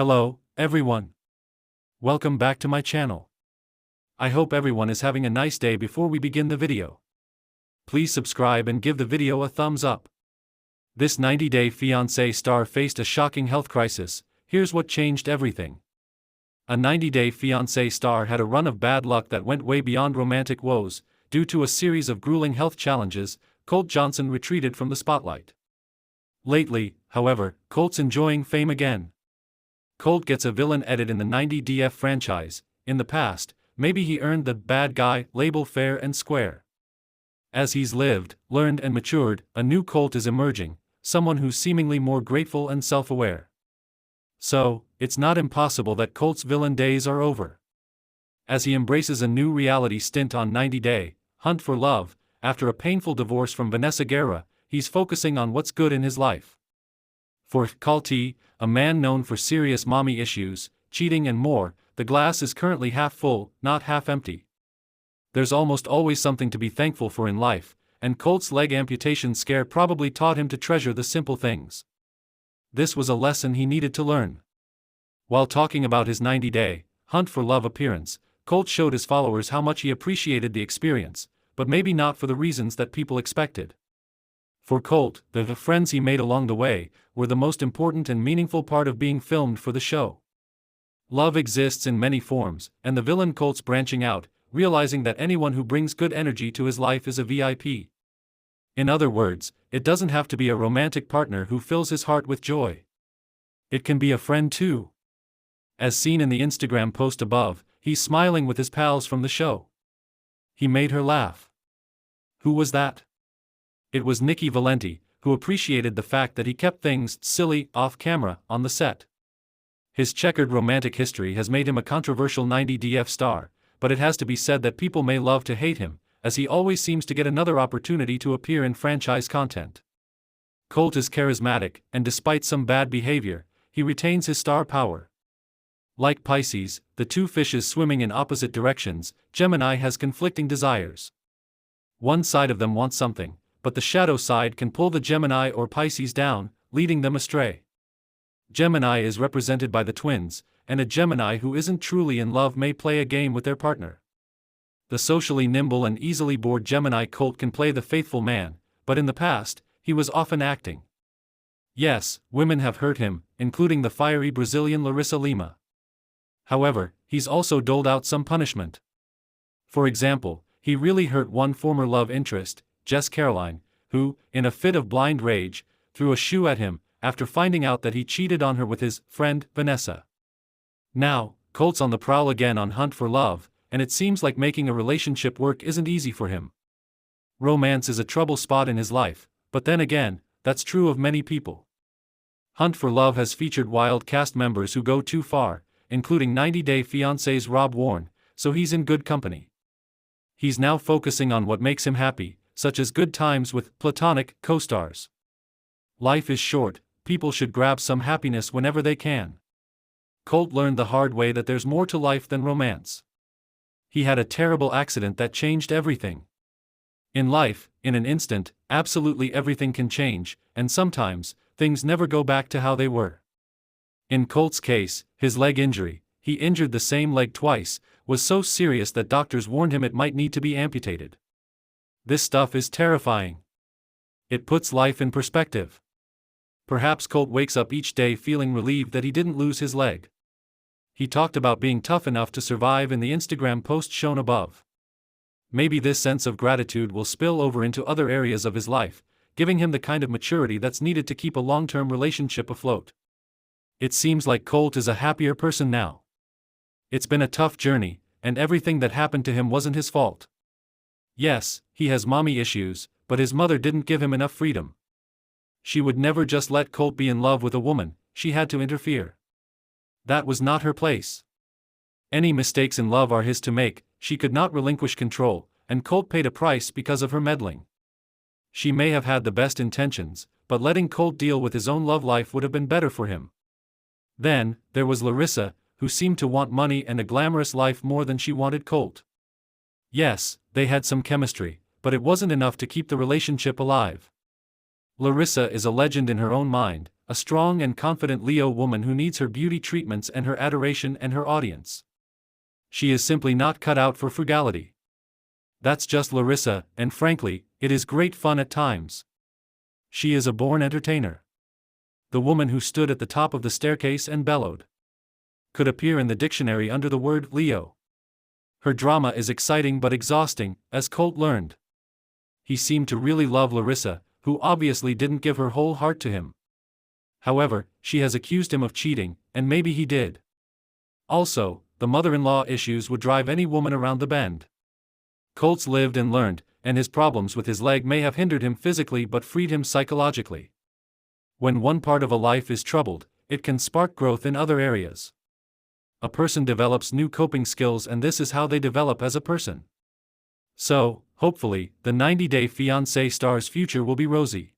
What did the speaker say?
Hello, everyone. Welcome back to my channel. I hope everyone is having a nice day. Before we begin the video, please subscribe and give the video a thumbs up. This 90-day fiancé star faced a shocking health crisis. Here's what changed everything. A 90-day fiancé star had a run of bad luck that went way beyond romantic woes. Due to a series of grueling health challenges, Colt Johnson retreated from the spotlight. Lately, however, Colt's enjoying fame again. Colt gets a villain edit in the 90DF franchise. In the past, maybe he earned the bad guy label fair and square. As he's lived, learned and matured, a new Colt is emerging, someone who's seemingly more grateful and self-aware. So, it's not impossible that Colt's villain days are over. As he embraces a new reality stint on 90 Day Hunt for Love, after a painful divorce from Vanessa Guerra, he's focusing on what's good in his life. For Colt, a man known for serious mommy issues, cheating and more, the glass is currently half full, not half empty. There's almost always something to be thankful for in life, and Colt's leg amputation scare probably taught him to treasure the simple things. This was a lesson he needed to learn. While talking about his 90-day Hunt for Love appearance, Colt showed his followers how much he appreciated the experience, but maybe not for the reasons that people expected. For Colt, the friends he made along the way were the most important and meaningful part of being filmed for the show. Love exists in many forms, and the villain Colt's branching out, realizing that anyone who brings good energy to his life is a VIP. In other words, it doesn't have to be a romantic partner who fills his heart with joy. It can be a friend too. As seen in the Instagram post above, he's smiling with his pals from the show. He made her laugh. Who was that? It was Nikki Valenti, who appreciated the fact that he kept things silly off-camera on the set. His checkered romantic history has made him a controversial 90DF star, but it has to be said that people may love to hate him, as he always seems to get another opportunity to appear in franchise content. Colt is charismatic, and despite some bad behavior, he retains his star power. Like Pisces, the two fishes swimming in opposite directions, Gemini has conflicting desires. One side of them wants something, but the shadow side can pull the Gemini or Pisces down, leading them astray. Gemini is represented by the twins, and a Gemini who isn't truly in love may play a game with their partner. The socially nimble and easily bored Gemini Colt can play the faithful man, but in the past, he was often acting. Yes, women have hurt him, including the fiery Brazilian Larissa Lima. However, he's also doled out some punishment. For example, he really hurt one former love interest, Jess Caroline, who, in a fit of blind rage, threw a shoe at him after finding out that he cheated on her with his friend Vanessa. Now, Colt's on the prowl again on Hunt for Love, and it seems like making a relationship work isn't easy for him. Romance is a trouble spot in his life, but then again, that's true of many people. Hunt for Love has featured wild cast members who go too far, including 90-Day Fiancé's Rob Warren, so he's in good company. He's now focusing on what makes him happy, such as good times with platonic co-stars. Life is short, people should grab some happiness whenever they can. Colt learned the hard way that there's more to life than romance. He had a terrible accident that changed everything. In life, in an instant, absolutely everything can change, and sometimes, things never go back to how they were. In Colt's case, his leg injury, he injured the same leg twice, was so serious that doctors warned him it might need to be amputated. This stuff is terrifying. It puts life in perspective. Perhaps Colt wakes up each day feeling relieved that he didn't lose his leg. He talked about being tough enough to survive in the Instagram post shown above. Maybe this sense of gratitude will spill over into other areas of his life, giving him the kind of maturity that's needed to keep a long-term relationship afloat. It seems like Colt is a happier person now. It's been a tough journey, and everything that happened to him wasn't his fault. Yes, he has mommy issues, but his mother didn't give him enough freedom. She would never just let Colt be in love with a woman, she had to interfere. That was not her place. Any mistakes in love are his to make, she could not relinquish control, and Colt paid a price because of her meddling. She may have had the best intentions, but letting Colt deal with his own love life would have been better for him. Then, there was Larissa, who seemed to want money and a glamorous life more than she wanted Colt. Yes, they had some chemistry, but it wasn't enough to keep the relationship alive. Larissa is a legend in her own mind, a strong and confident Leo woman who needs her beauty treatments and her adoration and her audience. She is simply not cut out for frugality. That's just Larissa, and frankly, it is great fun at times. She is a born entertainer. The woman who stood at the top of the staircase and bellowed could appear in the dictionary under the word Leo. Her drama is exciting but exhausting, as Colt learned. He seemed to really love Larissa, who obviously didn't give her whole heart to him. However, she has accused him of cheating, and maybe he did. Also, the mother-in-law issues would drive any woman around the bend. Colt's lived and learned, and his problems with his leg may have hindered him physically but freed him psychologically. When one part of a life is troubled, it can spark growth in other areas. A person develops new coping skills, and this is how they develop as a person. So, hopefully, the 90-Day Fiancé star's future will be rosy.